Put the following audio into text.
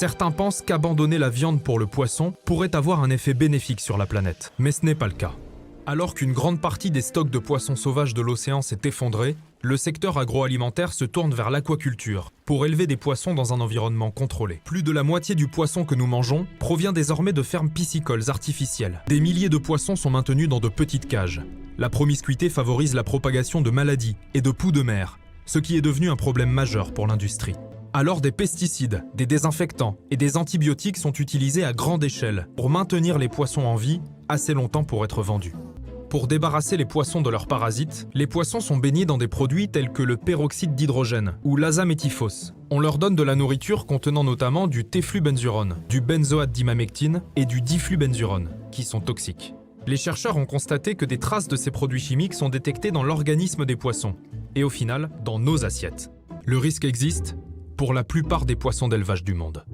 Certains pensent qu'abandonner la viande pour le poisson pourrait avoir un effet bénéfique sur la planète, mais ce n'est pas le cas. Alors qu'une grande partie des stocks de poissons sauvages de l'océan s'est effondrée, le secteur agroalimentaire se tourne vers l'aquaculture pour élever des poissons dans un environnement contrôlé. Plus de la moitié du poisson que nous mangeons provient désormais de fermes piscicoles artificielles. Des milliers de poissons sont maintenus dans de petites cages. La promiscuité favorise la propagation de maladies et de poux de mer, ce qui est devenu un problème majeur pour l'industrie. Alors des pesticides, des désinfectants et des antibiotiques sont utilisés à grande échelle pour maintenir les poissons en vie assez longtemps pour être vendus. Pour débarrasser les poissons de leurs parasites, les poissons sont baignés dans des produits tels que le peroxyde d'hydrogène ou l'azamétyphos. On leur donne de la nourriture contenant notamment du téflubenzurone, du benzoate d'imamectine et du diflubenzurone, qui sont toxiques. Les chercheurs ont constaté que des traces de ces produits chimiques sont détectées dans l'organisme des poissons, et au final, dans nos assiettes. Le risque existe pour la plupart des poissons d'élevage du monde.